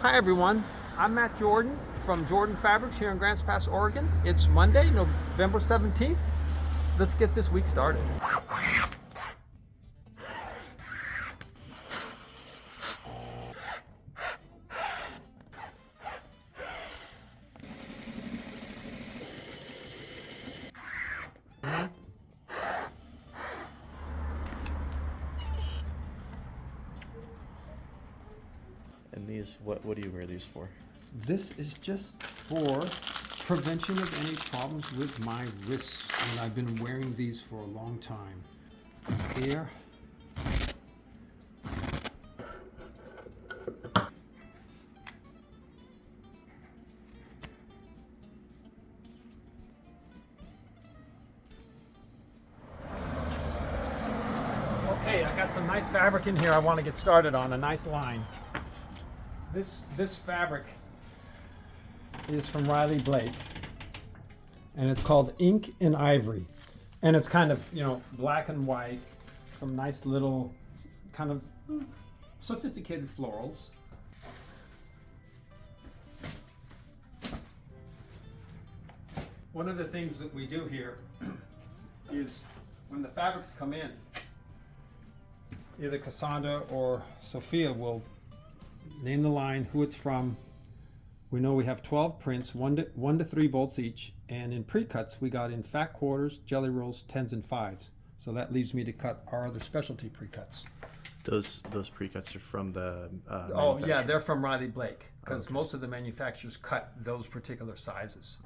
Hi everyone, I'm Matt Jordan from Jordan Fabrics here in Grants Pass, Oregon. It's Monday, November 17th. Let's get this week started. And these, what do you wear these for? This is just for prevention of any problems with my wrists, and I've been wearing these for a long time. Here. Okay, I got some nice fabric in here I want to get started on, a nice line. This fabric is from Riley Blake, and it's called Ink and Ivory, and it's kind of, black and white, some nice little kind of sophisticated florals. One of the things that we do here is when the fabrics come in, either Cassandra or Sophia will name the line, who it's from. We know we have 12 prints, one to 3 bolts each, and in pre-cuts we got in fat quarters, jelly rolls, 10s and 5s. So that leaves me to cut our other specialty pre-cuts. Those pre-cuts are from the Oh yeah, they're from Riley Blake, because most of the manufacturers cut those particular sizes.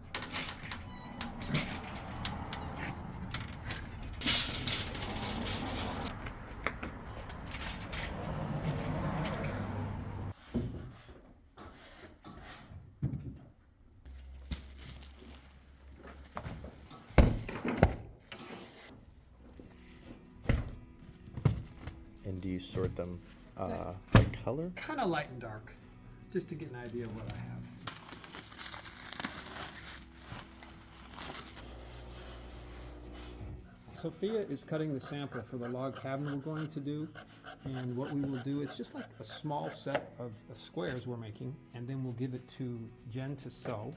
And do you sort them by color? Kind of light and dark, just to get an idea of what I have. Sophia is cutting the sample for the log cabin we're going to do, and what we will do is just like a small set of squares we're making, and then we'll give it to Jen to sew,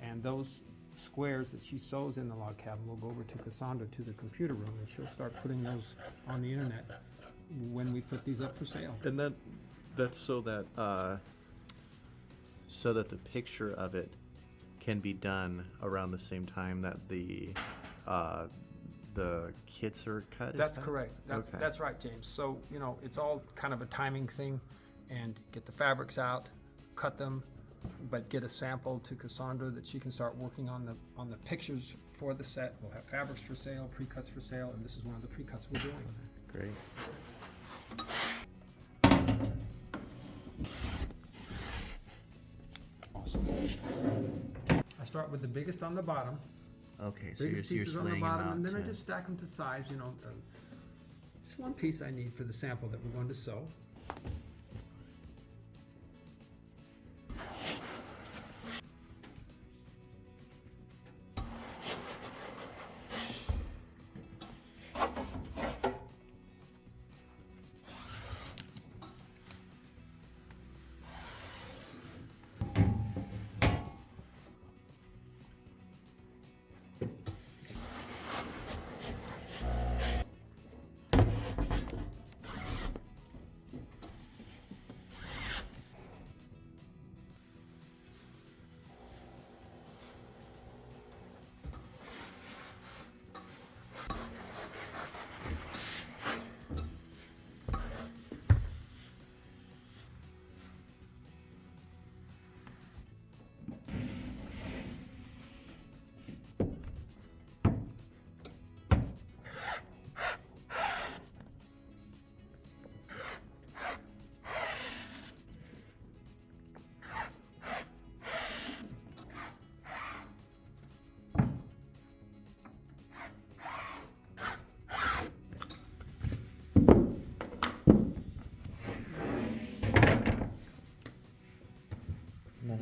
and those squares that she sews in the log cabin will go over to Cassandra to the computer room, and she'll start putting those on the internet when we put these up for sale. And that's so that the picture of it can be done around the same time that the kits are cut. That's correct. Okay. That's right, James. So it's all kind of a timing thing, and get the fabrics out, cut them, but get a sample to Cassandra that she can start working on the pictures for the set. We'll have fabrics for sale, pre-cuts for sale, and this is one of the pre-cuts we're doing. Great. Awesome. I start with the biggest on the bottom. Okay, so Biggest you're pieces on the laying them bottom, out and then I to- just stack them to size. Just one piece I need for the sample that we're going to sew.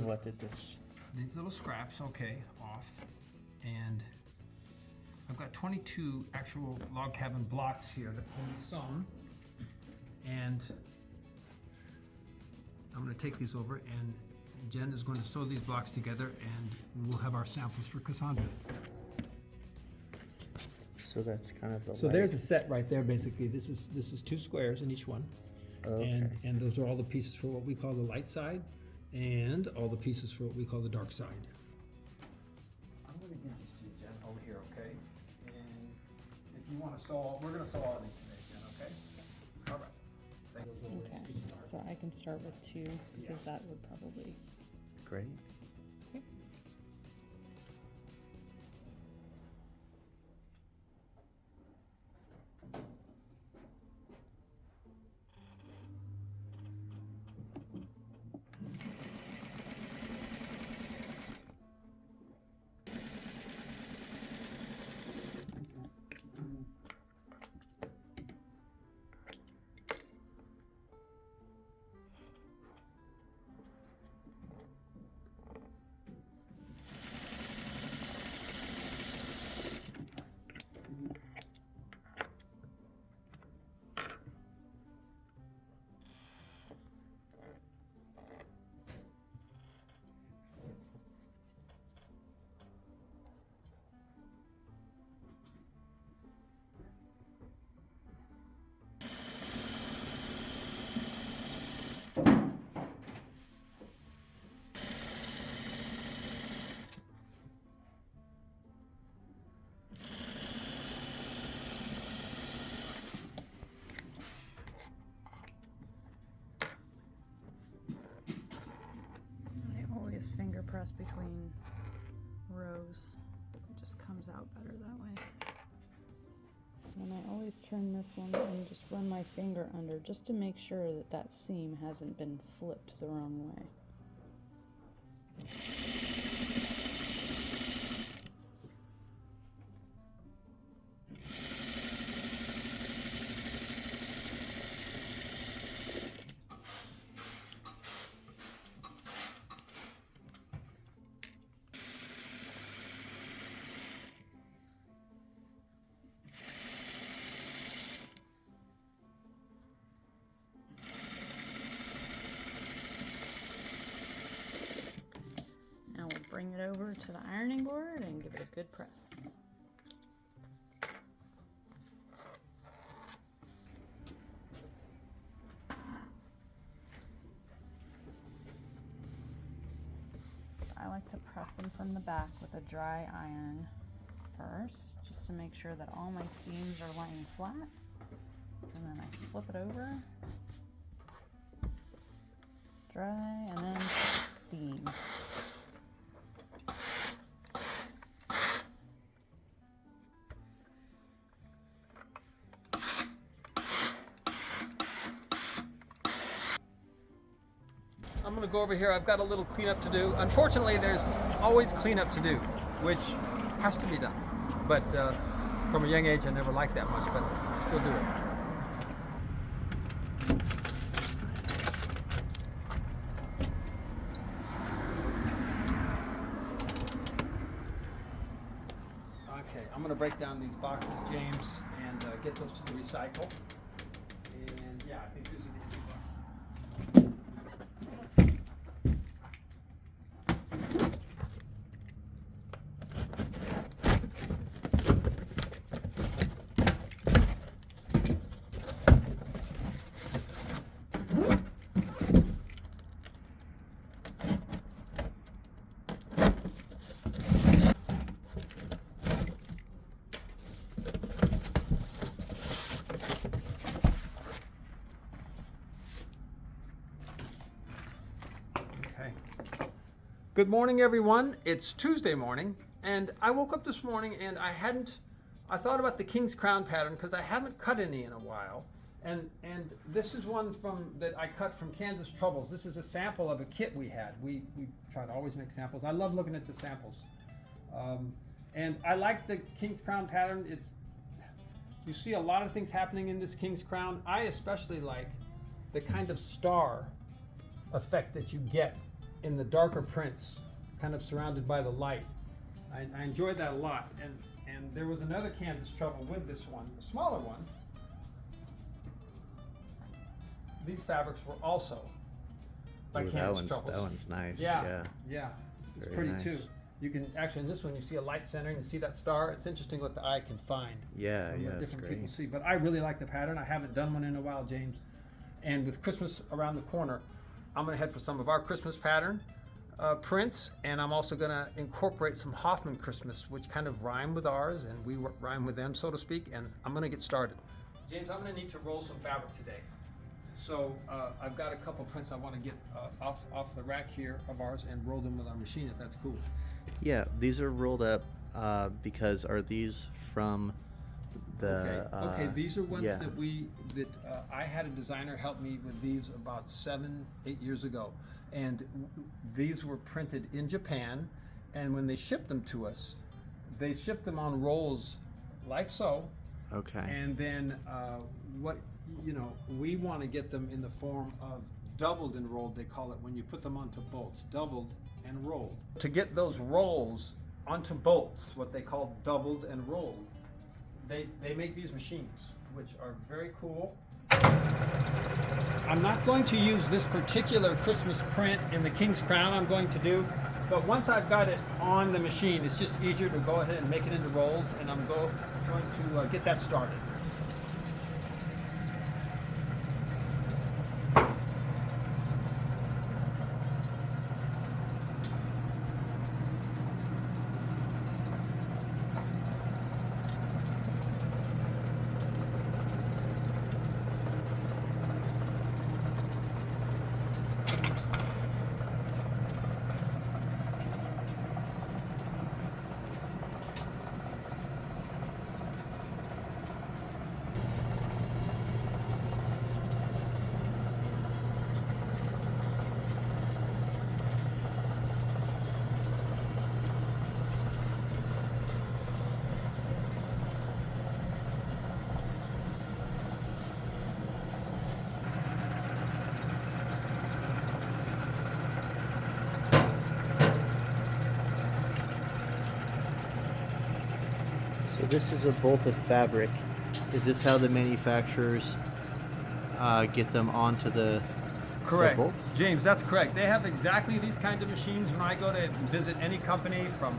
What did this? These little scraps, okay, off, and I've got 22 actual log cabin blocks here that can be sewn, and I'm going to take these over, and Jen is going to sew these blocks together, and we'll have our samples for Cassandra. So that's kind of the So there's a set right there, basically. This is 2 squares in each one. Okay. And those are all the pieces for what we call the light side, and all the pieces for what we call the dark side. I'm going to give these to you, Jen, over here, okay? And if you want to sew, we're going to sew all these today, Jen, okay? All right. Thank you. Okay, so I can start with 2 because that would probably. Great. Okay. Finger press between rows. It just comes out better that way. And I always turn this one and just run my finger under just to make sure that that seam hasn't been flipped the wrong way. Bring it over to the ironing board and give it a good press. So I like to press them from the back with a dry iron first, just to make sure that all my seams are lying flat. And then I flip it over, dry, and then steam. I'm going to go over here. I've got a little cleanup to do. Unfortunately, there's always cleanup to do, which has to be done. But from a young age, I never liked that much, but I still do it. Okay, I'm going to break down these boxes, James, and get those to the recycle. And yeah, I think these are the easy ones. Good morning, everyone. It's Tuesday morning, and I woke up this morning and I thought about the King's Crown pattern because I haven't cut any in a while. And this is one that I cut from Kansas Troubles. This is a sample of a kit we had. We try to always make samples. I love looking at the samples. And I like the King's Crown pattern. You see a lot of things happening in this King's Crown. I especially like the kind of star effect that you get in the darker prints, kind of surrounded by the light. I enjoyed that a lot. And there was another Kansas Trouble with this one, a smaller one. These fabrics were also by Ooh, Candace Troubles. that one's nice. Yeah, yeah, it's Very pretty nice. too. You can actually in this one you see a light center and you see that star. It's interesting what the eye can find. Yeah, From yeah, what it's different great. people see. But I really like the pattern. I haven't done one in a while, James. And with Christmas around the corner, I'm gonna head for some of our Christmas pattern prints, and I'm also gonna incorporate some Hoffman Christmas, which kind of rhyme with ours, and we rhyme with them, so to speak. And I'm gonna get started. James, I'm gonna need to roll some fabric today. So I've got a couple prints I want to get off the rack here of ours and roll them with our machine, if that's cool. Yeah, these are rolled up because are these from the? Okay. These are ones yeah. that I had a designer help me with these about 7-8 years ago, and these were printed in Japan. And when they shipped them to us, they shipped them on rolls like so. Okay. And then we want to get them in the form of doubled and rolled, they call it, when you put them onto bolts, doubled and rolled. To get those rolls onto bolts, what they call doubled and rolled, they make these machines, which are very cool. I'm not going to use this particular Christmas print in the King's Crown I'm going to do, but once I've got it on the machine, it's just easier to go ahead and make it into rolls, and I'm going to get that started. So this is a bolt of fabric. Is this how the manufacturers get them onto the Correct. bolts? James, that's correct. They have exactly these kinds of machines when I go to visit any company, from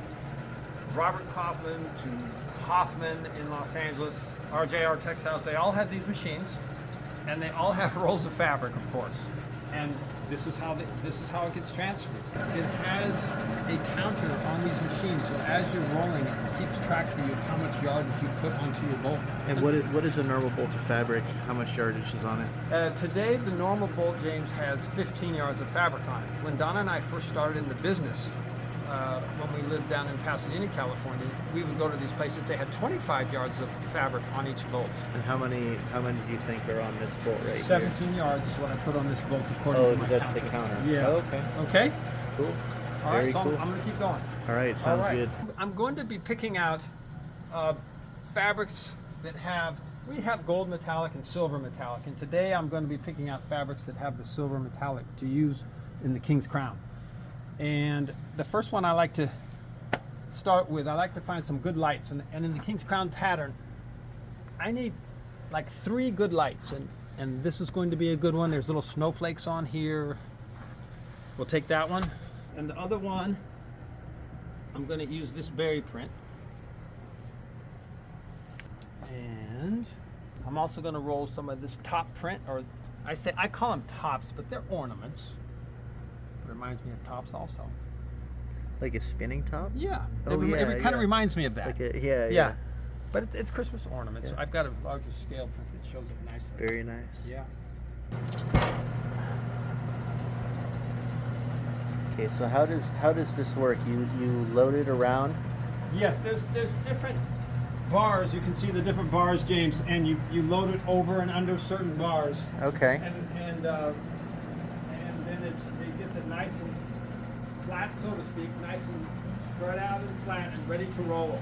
Robert Kaufman to Hoffman in Los Angeles, RJR Textiles. They all have these machines, and they all have rolls of fabric, of course. And this is how it gets transferred. It has a counter on these machines, so as you're rolling it, it keeps track for you of how much yardage you put onto your bolt. And what is a normal bolt of fabric? How much yardage is on it? Today, the normal bolt, James, has 15 yards of fabric on it. When Donna and I first started in the business, when we lived down in Pasadena, California, we would go to these places. They had 25 yards of fabric on each bolt. And how many do you think are on this bolt right 17 here? yards is what I put on this bolt according Oh, to my because that's the counter. Yeah. Oh, okay. Okay? Cool. All right, Very so cool. I'm going to keep going. All right, sounds good. I'm going to be picking out fabrics that we have gold metallic and silver metallic, and today I'm going to be picking out fabrics that have the silver metallic to use in the King's Crown. And the first one I like to start with, I like to find some good lights, and in the King's Crown pattern, I need like 3 good lights, and this is going to be a good one. There's little snowflakes on here. We'll take that one. And the other one, I'm going to use this berry print. And I'm also going to roll some of this top print, or I call them tops, but they're ornaments. It reminds me of tops also. Like a spinning top? Yeah. Oh, It kind of reminds me of that. Like yeah. Yeah. But it's Christmas ornaments. Yeah. I've got a larger scale print that shows it nicely. Very nice. Yeah. Okay, so how does this work? You load it around? Yes, there's different bars. You can see the different bars, James, and you load it over and under certain bars. Okay. And then it gets it nice and flat, so to speak, nice and spread out and flat and ready to roll.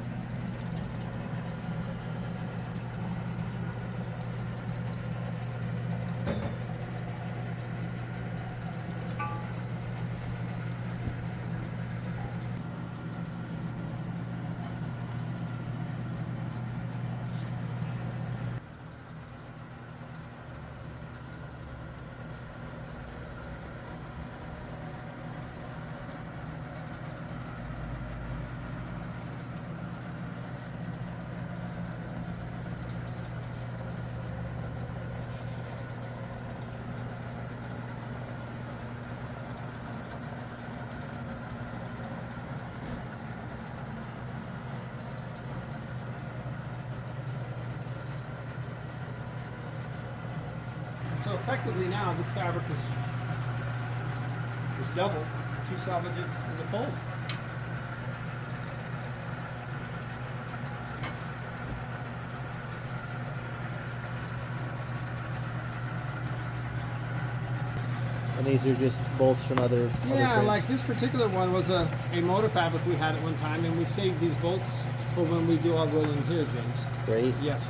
So effectively now this fabric is double, 2 selvages in the fold. And these are just bolts from other Yeah, prints. like this particular one was a motor fabric we had at one time, and we saved these bolts for when we do our rolling here, James. Great. Yes.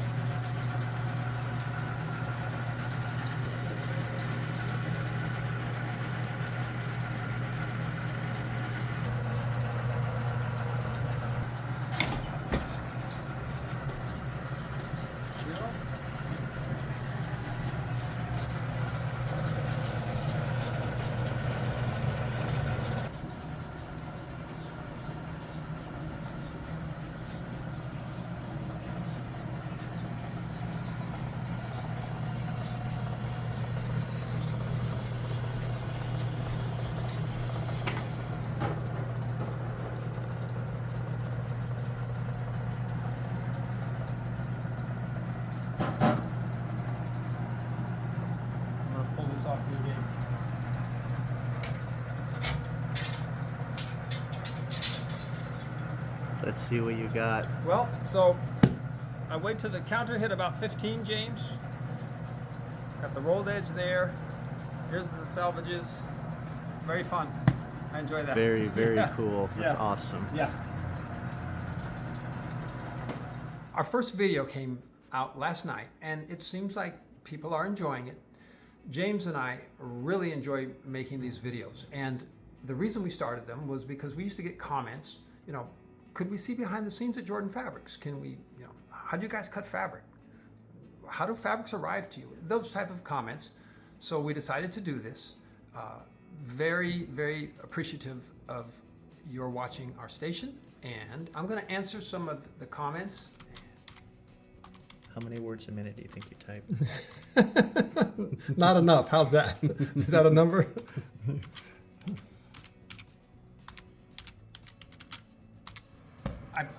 I'm gonna pull this off you again. Let's see what you got. Well, so I wait till the counter hit about 15, James. Got the rolled edge there. Here's the salvages. Very fun. I enjoy that. Very, very Yeah. cool. That's Yeah. awesome. Yeah. Our first video came out last night, and it seems like people are enjoying it. James and I really enjoy making these videos, and the reason we started them was because we used to get comments, you know, could we see behind the scenes at Jordan Fabrics? Can we, you know, how do you guys cut fabric? How do fabrics arrive to you? Those type of comments. So we decided to do this. Very, very appreciative of your watching our station, and I'm going to answer some of the comments. How many words a minute do you think you type? Not enough. How's that? Is that a number?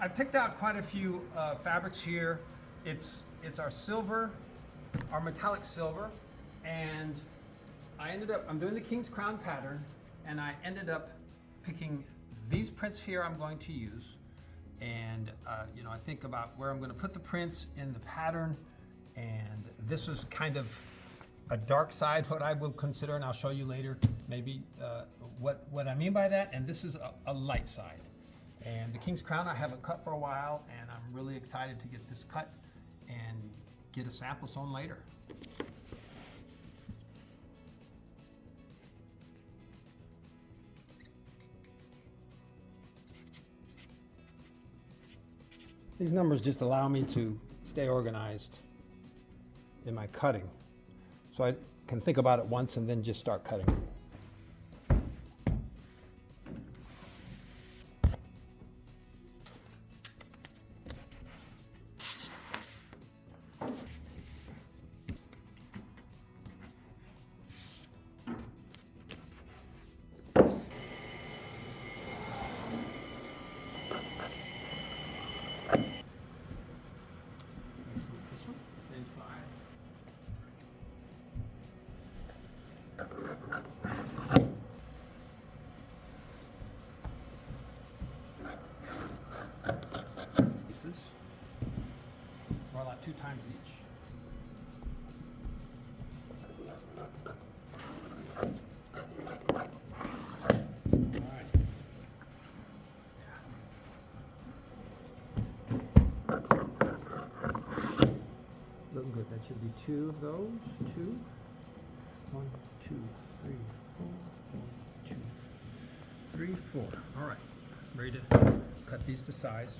I picked out quite a few fabrics here. It's our silver, our metallic silver, and I'm doing the King's Crown pattern, and I ended up picking these prints here I'm going to use. And you know, I think about where I'm going to put the prints in the pattern, and this was kind of a dark side, what I will consider, and I'll show you later maybe what I mean by that, and this is a light side. And the King's Crown I haven't cut for a while, and I'm really excited to get this cut and get a sample sewn later. These numbers just allow me to stay organized in my cutting. So I can think about it once and then just start cutting. More like 2 times each. All right. Looking good. That should be 2 of those. 2. 1, 2, 3, 4. 1, 2, 3, 4. All right. Ready to cut these to size.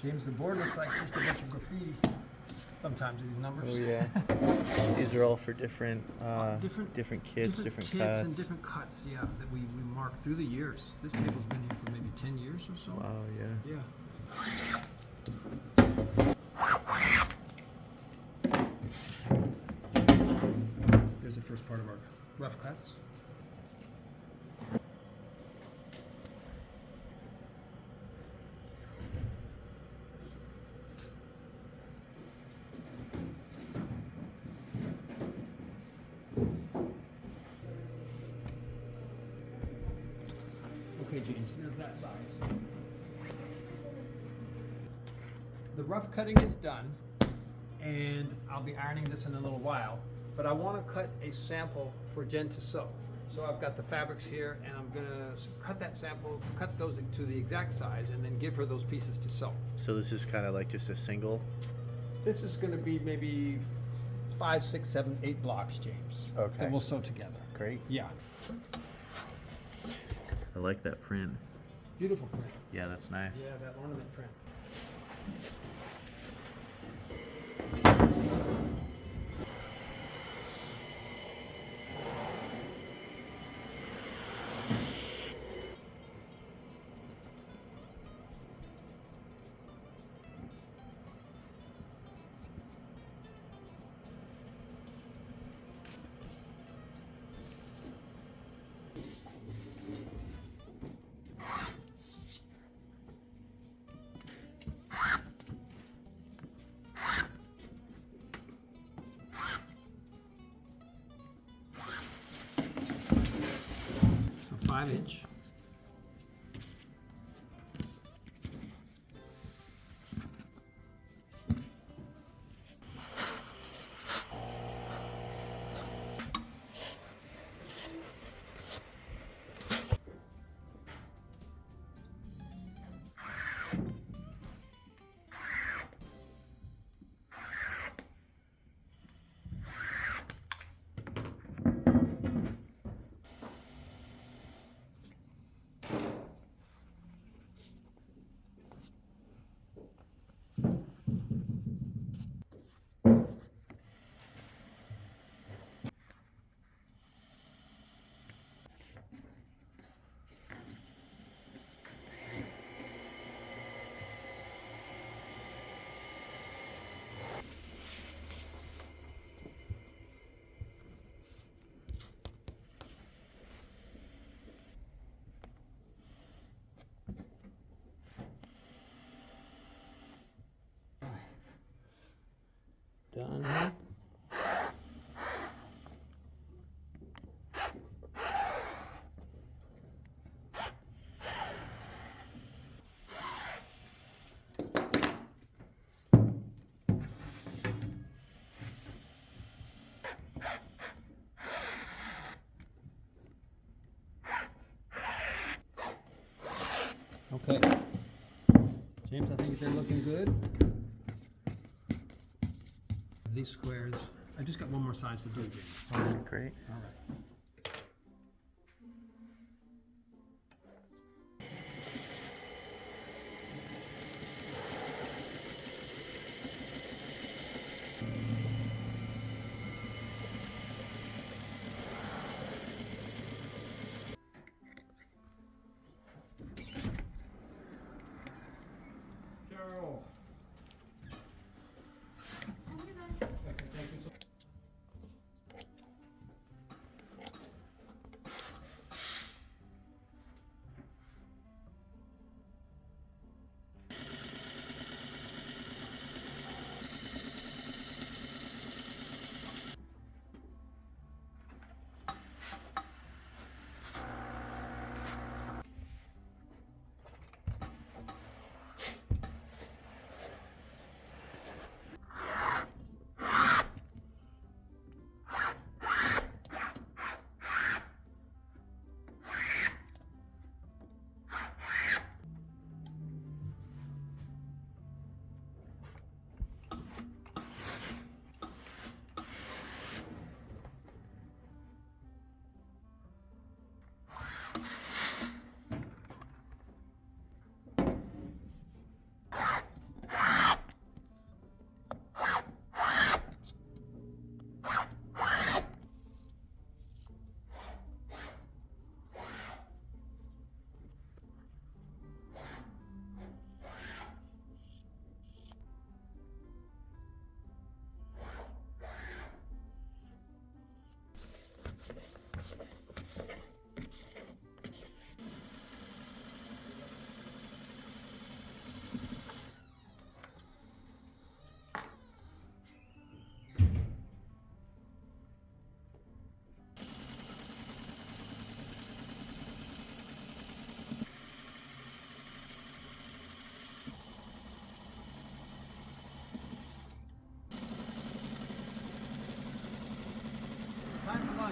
James, the board looks like just a bunch of graffiti sometimes, these numbers. Oh yeah. These are all for different different kids, different cuts. And different cuts, yeah, that we mark through the years. This table's been here for maybe 10 years or so. Wow, yeah. Yeah. first part of our rough cuts. Okay, James, there's that size. The rough cutting is done, and I'll be ironing this in a little while, but I want to cut a sample for Jen to sew. So I've got the fabrics here, and I'm gonna cut that sample, cut those to the exact size, and then give her those pieces to sew. So this is kind of like just a single. This is gonna be maybe 5, 6, 7, 8 blocks, James. Okay. That we'll sew together. Great. Yeah. I like that print. Beautiful print. Yeah, that's nice. Yeah, that ornament print. So 5-inch. Done. Okay. James, I think they're looking good. These squares, I just got one more size to do, James. Great. All right. Carol. Okay, thank you so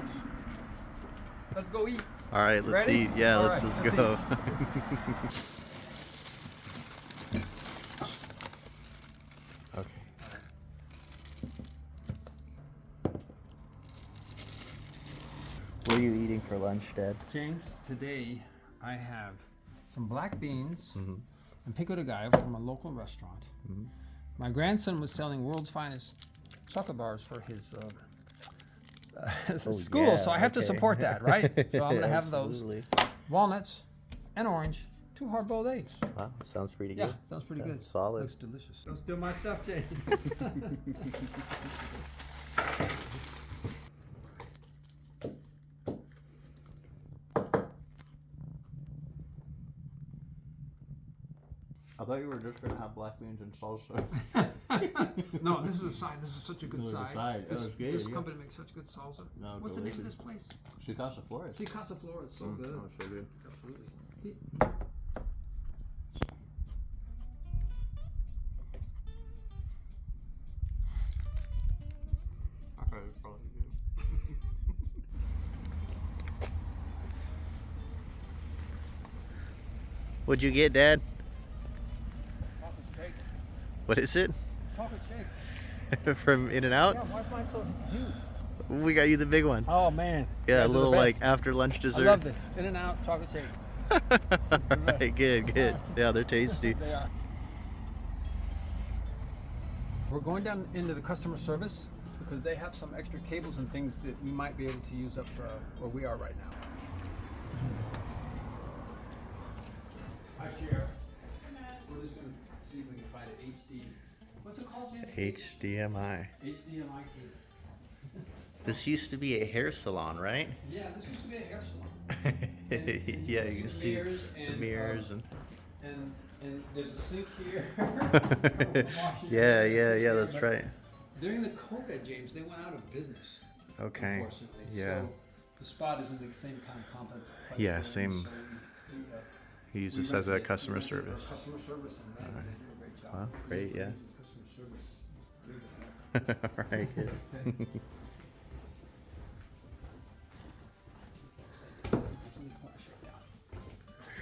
lunch. Let's go eat. All right, let's Ready? eat. Yeah, All let's right, let's let's go. Okay. What are you eating for lunch, Dad? James, today I have some black beans Mm-hmm. and pico de gallo from a local restaurant. Mm-hmm. My grandson was selling world's finest chocolate bars for his school, yeah, so I have to okay. support that, right? So I'm gonna have those Absolutely. walnuts and orange, 2 hard-boiled eggs. Wow, sounds pretty Yeah, good. sounds pretty Yeah, good. solid. Looks delicious. Don't steal my stuff, James. I thought you were just gonna have black beans and salsa. No, this is a side. This is such a good This is a side. side. This, That was good, this yeah. company makes such good salsa. No, What's the name of delicious. this place? Casa Flores. See, Casa Flores. So good. Oh, so good. Absolutely. I thought it was probably good. What'd you get, Dad? Chocolate shake. What is it? Chocolate shake. From In-N-Out? Yeah, why is mine so huge? We got you the big one. Oh man. Yeah, You a guys are the little like best. after lunch dessert. I love this. In-N-Out chocolate shake. Right, good, good. Yeah, they're tasty. They are. We're going down into the customer service because they have some extra cables and things that we might be able to use up where we are right now. Hi, Sheriff. We're just going to see if we can find an HD. What's it called, James? HDMI. HDMI cable. This used to be a hair salon, right? Yeah, this used to be a hair salon. And Yeah, you can see mirrors the mirrors and. And there's a sink here. Yeah, yeah, that's But right. During the COVID, James, they went out of business. Okay. Unfortunately. Yeah. So the spot isn't the same kind of complex. Yeah, same. So He we uses this as rented a it. customer We rented it for service. Customer service, and they Alright. did a great job. Wow, great, yeah. Customer service. Right, good.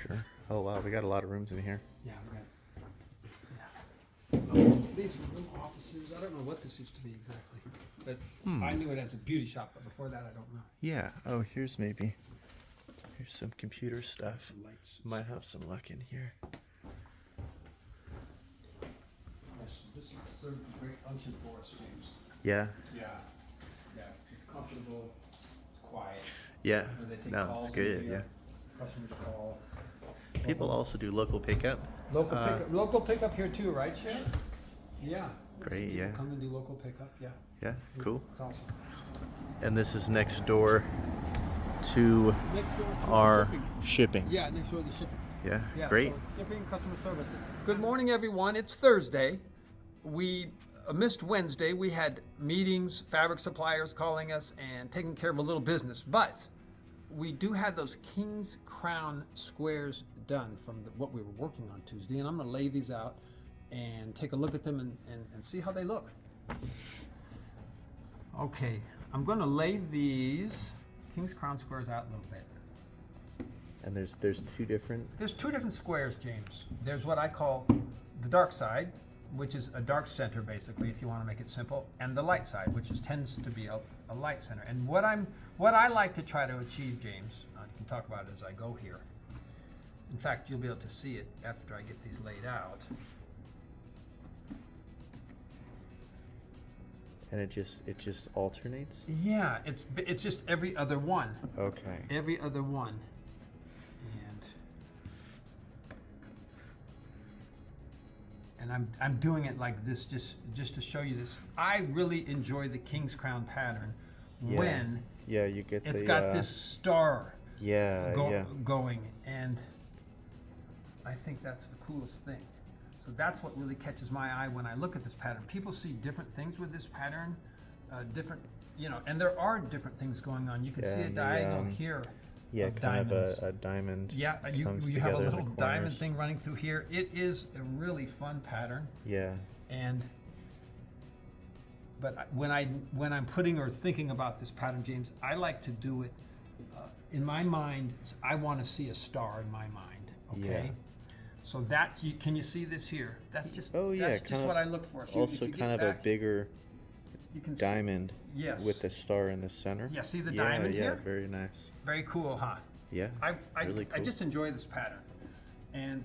Sure. Oh wow, we got a lot of rooms in here. Yeah, we got. Yeah. These are room offices. I don't know what this used to be exactly, but I knew it as a beauty shop. But before that, I don't know. Yeah. Oh, here's some computer stuff. Lights. Might have some luck in here. This is served a great function for us, James. Yeah. Yeah. Yeah. It's comfortable. It's quiet. Yeah. When they take No, calls it's good. in Yeah. here, customers call. People also do local pickup. Local pickup here too, right, Shay? Yeah. Great, People yeah. Come and do local pickup. Yeah. Yeah. Cool. It's awesome. And this is next door to Next door to our shipping. shipping. Yeah, next door to shipping. Yeah. Yeah, Great. So shipping, customer service. Good morning, everyone. It's Thursday. We missed Wednesday. We had meetings, fabric suppliers calling us, and taking care of a little business. But we do have those King's Crown squares done from what we were working on Tuesday, and I'm going to lay these out and take a look at them and see how they look. Okay, I'm going to lay these King's Crown squares out a little bit. And there's two different. There's 2 different squares, James. There's what I call the dark side, which is a dark center basically, if you want to make it simple, and the light side, which tends to be a light center. And what I like to try to achieve, James, I can talk about it as I go here. In fact, you'll be able to see it after I get these laid out. And it just alternates. Yeah, it's just every other one. Okay. Every other one. And I'm doing it like this just to show you this. I really enjoy the King's Crown pattern Yeah. when Yeah, you get it's the. got this star Yeah. Yeah. going, and I think that's the coolest thing. So that's what really catches my eye when I look at this pattern. People see different things with this pattern, different, and there are different things going on. You can Yeah, see a and the, diagonal here. Yeah, of kind diamonds. of a diamond. Yeah, you comes have a together in the little diamond corners. thing running through here. It is a really fun pattern, Yeah. and But when I'm putting or thinking about this pattern, James, I like to do it in my mind. I want to see a star in my mind. Okay. Yeah. So that can you see this here? That's just Oh, that's yeah, just kind what of I look for. If Also you get kind of back, a bigger you can see- diamond Yes. with the star in the center. Yeah, see the Yeah, diamond yeah, here? very nice. Very cool, huh? Yeah, really I cool. just enjoy this pattern, and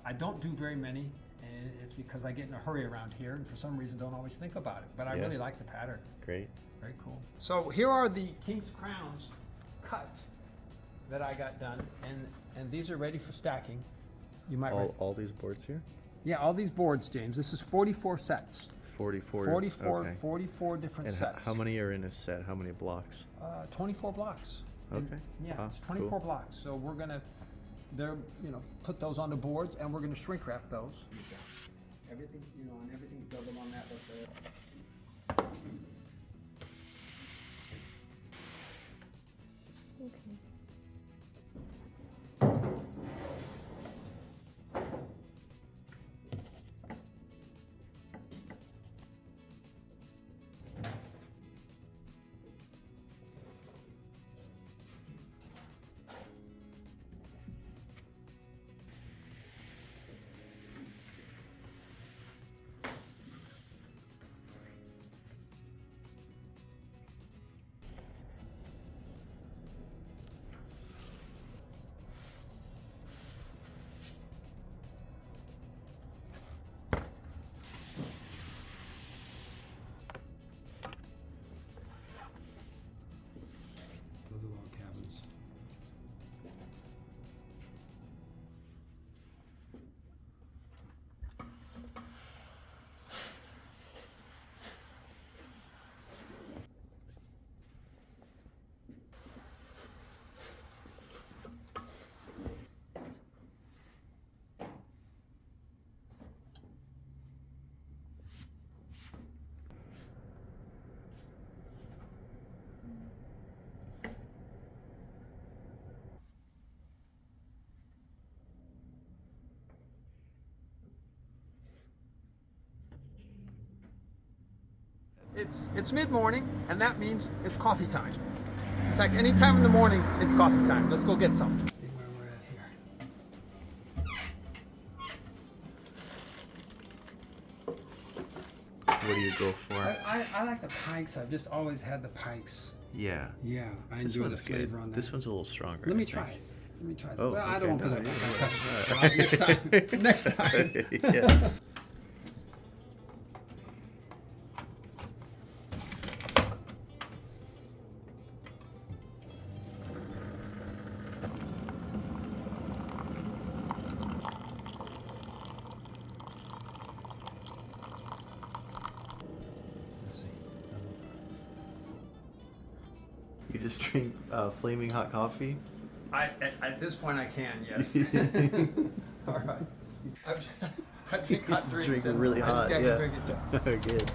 I don't do very many. And it's because I get in a hurry around here, and for some reason don't always think about it. But I Yeah. really like the pattern. Great. Very cool. So here are the king's crowns cut that I got done, and these are ready for stacking. You might All these boards here? yeah, all these boards, James. This is 44 sets. 44. 44, Okay. 44 different And sets. how many are in a set? How many blocks? 24 blocks. And, Okay. yeah, Wow, it's 24 cool. blocks. So we're gonna, put those on the boards, and we're gonna shrink wrap those. Everything, and everything's doubled on that. But Okay. those are log cabins. It's mid-morning, and that means it's coffee time. In fact, any time in the morning, it's coffee time. Let's go get some. See where we're at here. What do you go for? I like the pikes. I've just always had the pikes. Yeah. Yeah, I This enjoy the one's flavor good. on that. This one's a little stronger. Let me I try think. it. Let me try it. Oh, well, I okay, don't want to no, put you it back. Next time. Next time. Yeah. Let's see. You just drink flaming hot coffee? At this point, I can. Yes. All right. I drink hot drinks. Drink it and really I just hot. gotta Yeah. drink it. Good.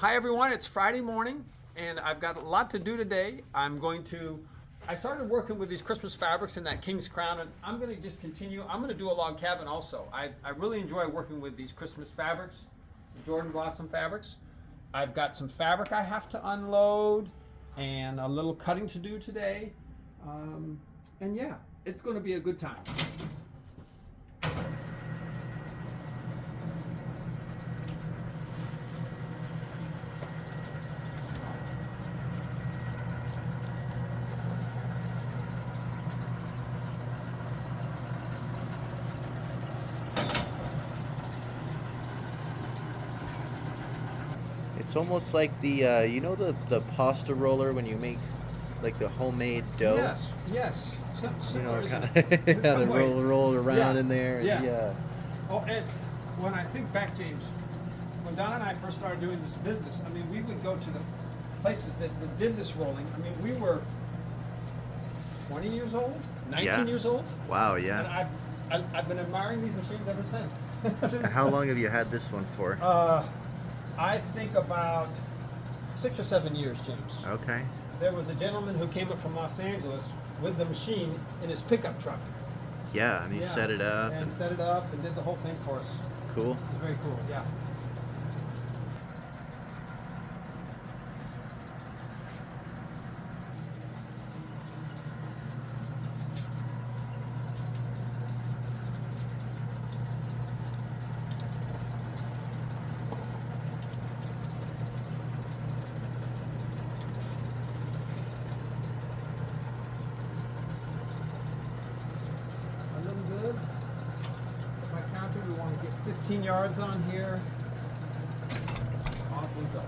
Hi everyone, it's Friday morning and I've got a lot to do today. I started working with these Christmas fabrics in that King's Crown, and I'm going to just continue. I'm going to do a log cabin also. I really enjoy working with these Christmas fabrics, Jordan Blossom fabrics. I've got some fabric I have to unload and a little cutting to do today. And yeah, it's going to be a good time. It's almost like the you know the pasta roller when you make like the homemade dough. Yes, yes. You know, Similar, kind isn't it? of In some ways. roll it around Yeah, in there. yeah. Yeah. Oh, and when I think back, James, when Don and I first started doing this business, I mean, we would go to the places that did this rolling. I mean, we were 20 years old, 19 Yeah. years old. Wow. Yeah. And I've been admiring these machines ever since. How long have you had this one for? I think about 6 or 7 years, James. Okay. There was a gentleman who came up from Los Angeles with the machine in his pickup truck. Yeah, and he Yeah. set it up. And set it up and did the whole thing for us. Cool. It was very cool, yeah. A little good. My counter, we want to get 15 yards on here. Off we go.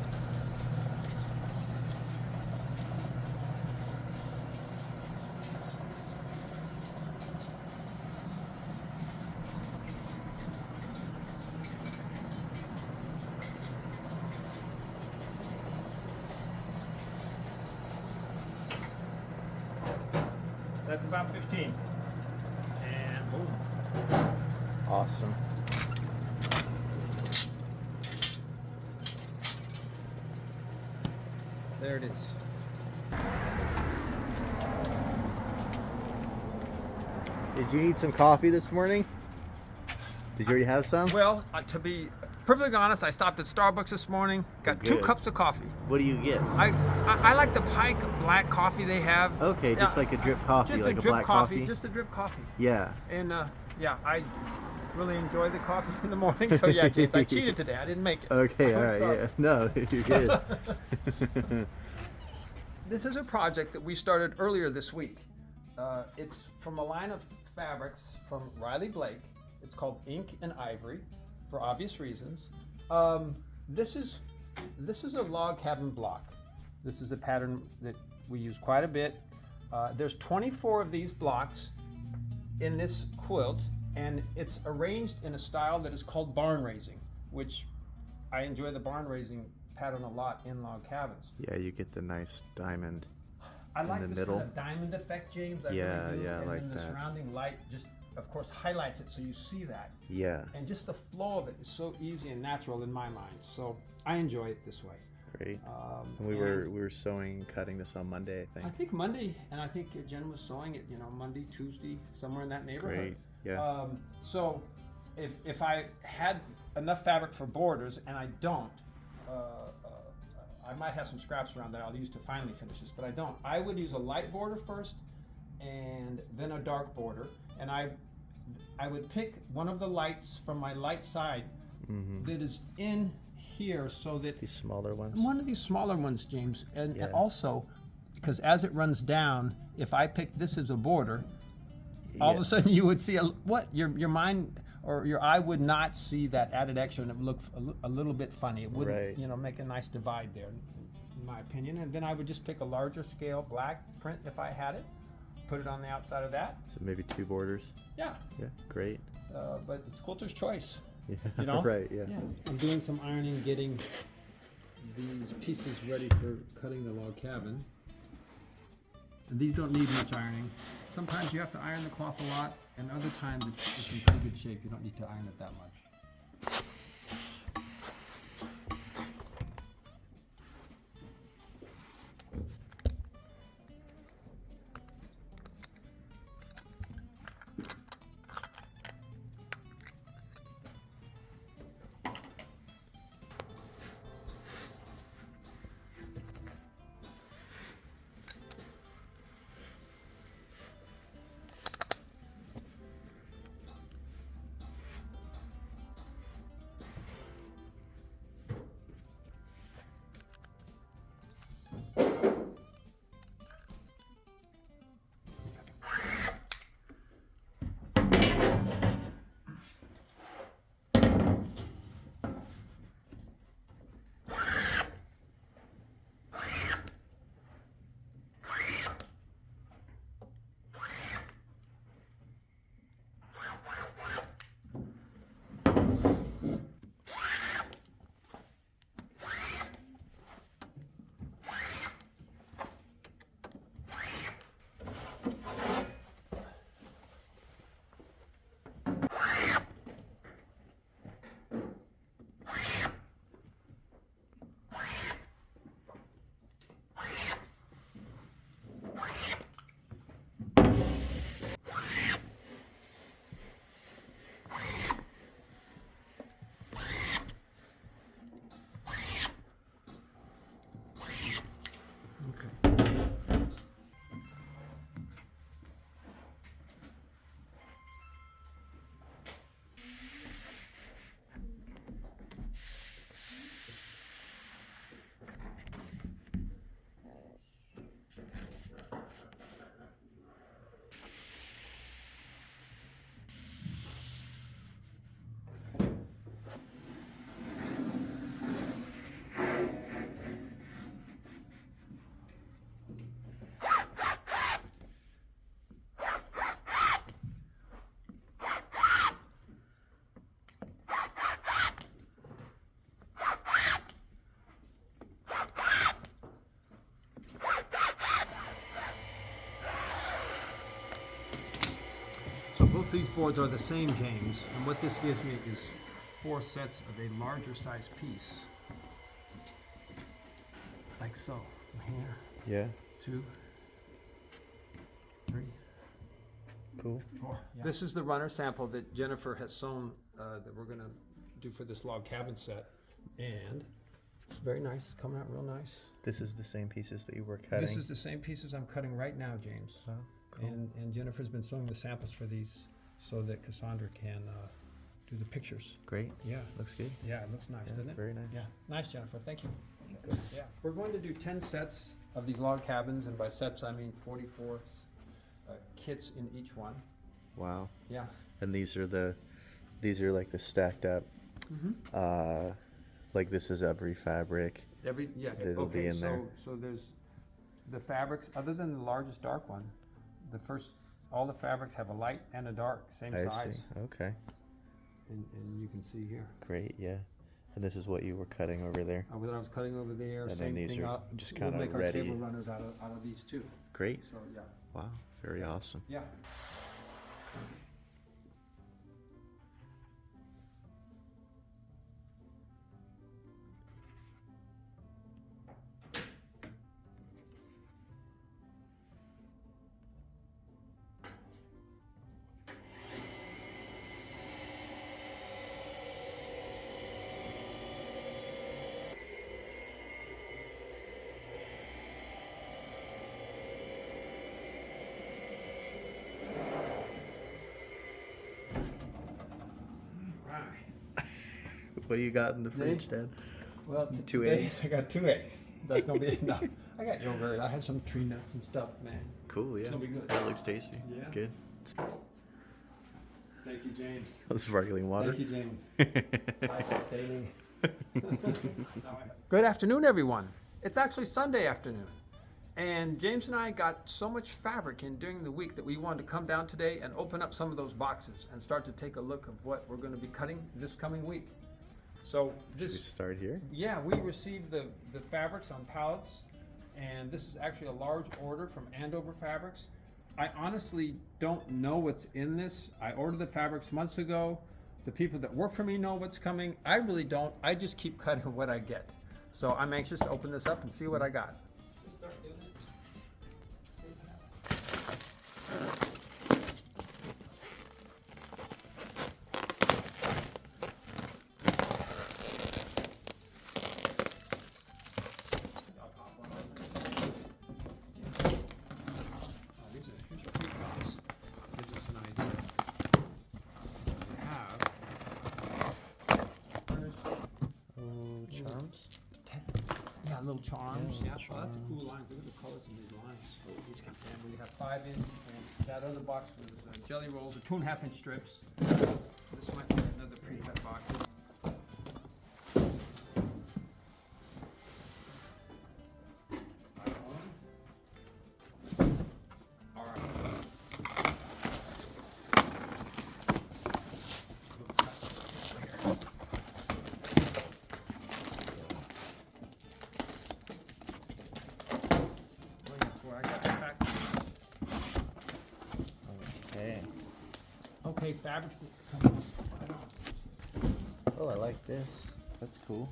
That's about 15. And boom. Awesome. There it is. Did you need some coffee this morning? Did you already have some? Well, to be perfectly honest, I stopped at Starbucks this morning, got 2 Good. cups of coffee. What do you get? I like the Pike black coffee they have. Okay, just Yeah, like a drip coffee, just like a a drip black coffee, coffee. just a drip coffee. Yeah. And yeah, I really enjoy the coffee in the morning. So yeah, James, I cheated today. I didn't make it. Okay, I'm all right, sorry. yeah. No, you're good. This is a project that we started earlier this week. It's from a line of fabrics from Riley Blake. It's called Ink and Ivory, for obvious reasons. This is a log cabin block. This is a pattern that we use quite a bit. There's 24 of these blocks in this quilt, and it's arranged in a style that is called barn raising, which I enjoy the barn raising pattern a lot in log cabins. Yeah, you get the nice diamond. I in like the this middle. kind of diamond effect, James. I Yeah, really do. yeah, I and like then the that. surrounding light just, of course, highlights it so you see that. Yeah, And just the flow of it is so easy and natural in my mind. So I enjoy it this way. great. And We were sewing, cutting this on Monday, I I think. think Monday, and I think Jen was sewing it, Monday, Tuesday, somewhere in that neighborhood. Great. Yeah. So if I had enough fabric for borders, and I don't, I might have some scraps around that I'll use to finally finish this, but I don't. I would use a light border first, and then a dark border, and I would pick one of the lights from my light side that is in here, so that These smaller ones. one of these smaller ones, James, and Yeah. also because as it runs down, if I pick this as a border, all of Yeah. a sudden you would see your mind or your eye would not see that added extra, and it would look a little bit funny. It wouldn't, Right. make a nice divide there, in my opinion. And then I would just pick a larger scale black print if I had it, put it on the outside of that. So maybe 2 borders. Yeah, Yeah, great. but it's quilter's choice. Yeah, right, yeah. I'm doing some ironing, getting these pieces ready for cutting the log cabin. And these don't need much ironing. Sometimes you have to iron the cloth a lot, and other times it's in pretty good shape. You don't need to iron it that much. Both these boards are the same, James, and what this gives me is 4 sets of a larger size piece. Like so. From here, Yeah. 2, 3, Cool. 4. This is the runner sample that Jennifer has sewn that we're gonna do for this log cabin set. And it's very nice, it's coming out real nice. This is the same pieces that you were cutting. This is the same pieces I'm cutting right now, James. Oh, cool. And Jennifer's been sewing the samples for these so that Cassandra can do the pictures. Great. Yeah, Looks good. yeah, it looks nice, Yeah, doesn't it? very nice. Yeah, nice, Jennifer, thank you. Yeah, we're going to do 10 sets of these log cabins, and by sets I mean 44 kits in each one. Wow. Yeah. And these are like the stacked up. Mm-hmm. Like this is every fabric. Okay, That'll be in there. so there's the fabrics, other than the largest dark one, all the fabrics have a light and a dark, same I size. see. Okay. And you can see here. Great. Yeah. And this is what you were cutting over there. What I was cutting over there, And same then these thing. are just We'll kinda make our ready. table runners out of these too. Great. So yeah. Wow. Very awesome. Yeah. What do you got in the fridge, Dad? Well, Two today eggs? I got 2 eggs. That's gonna be enough. I got yogurt. I had some tree nuts and stuff, man. Cool. Yeah. gonna be good. That looks tasty. Yeah. Good. Thank you, James. Sparkling water. Thank you, James. Life sustaining. Good afternoon, everyone. It's actually Sunday afternoon. And James and I got so much fabric in during the week that we wanted to come down today and open up some of those boxes and start to take a look of what we're going to be cutting this coming week. So Should we start here? yeah, we received the fabrics on pallets, and this is actually a large order from Andover Fabrics. I honestly don't know what's in this. I ordered the fabrics months ago. The people that work for me know what's coming. I really don't. I just keep cutting what I get. So I'm anxious to open this up and see what I got. Charms. Yeah, little charms. Yeah, Yeah, well, that's a cool charms. lines. Look at the colors in these lines. So these kind of, we have 5 in, and that other box was jelly rolls, or 2.5 inch strips. This might be another pre-cut box. All right. Where I got the pack. Okay. Okay, fabrics that come right on. Oh, I like this. That's cool.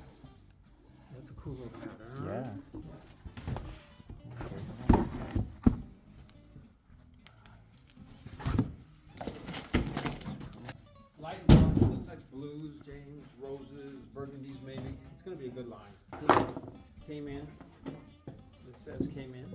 That's a cool little pattern. Yeah. Very nice. Light and dark, it looks like blues, James, roses, burgundies maybe. It's gonna be a good line. Came in. It says came in.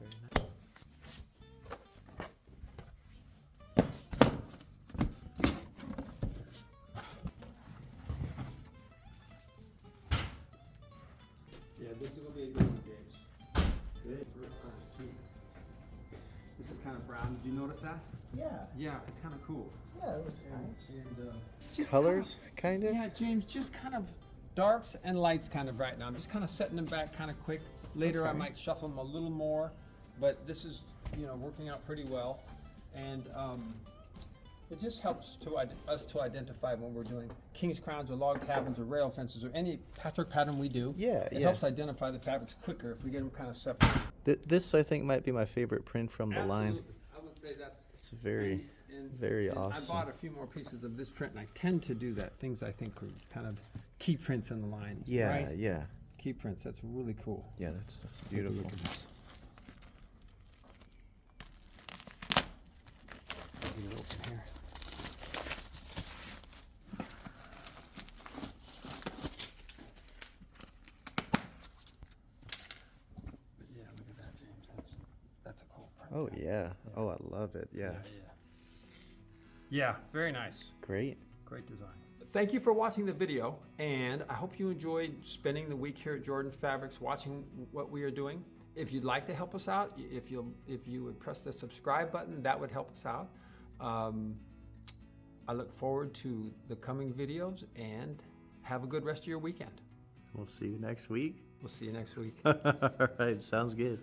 Very nice. Yeah, this is gonna be a good one, James. Good. This is kind of brown. Did you notice that? Yeah. Yeah, it's kind of cool. Yeah, it looks And nice. just Colors, kind of. Yeah, James, just kind of darks and lights kind of right now. I'm just kind of setting them back kind of quick. Later I Okay. might shuffle them a little more, but this is, you know, working out pretty well. And it just helps us to identify when we're doing king's crowns or log cabins or rail fences or any patchwork pattern we do. Yeah, It yeah. helps identify the fabrics quicker if we get them kind of separate. This I think might be my favorite print from the line. Absolutely. I would say that's It's very, very awesome. I bought a few more pieces of this print, and I tend to do that. Things I think are kind of key prints in the line. Yeah, right? yeah, Key prints. That's really cool. yeah. That's Take a beautiful. look at this. Get it open here. But yeah, look at that, James. That's a cool print. Oh yeah. Oh, I love it. Yeah. Yeah, very nice. Great. Great design. Thank you for watching the video, and I hope you enjoyed spending the week here at Jordan Fabrics watching what we are doing. If you'd like to help us out, if you would press the subscribe button, that would help us out. I look forward to the coming videos, and have a good rest of your weekend. We'll see you next week. We'll see you next week. All right. Sounds good.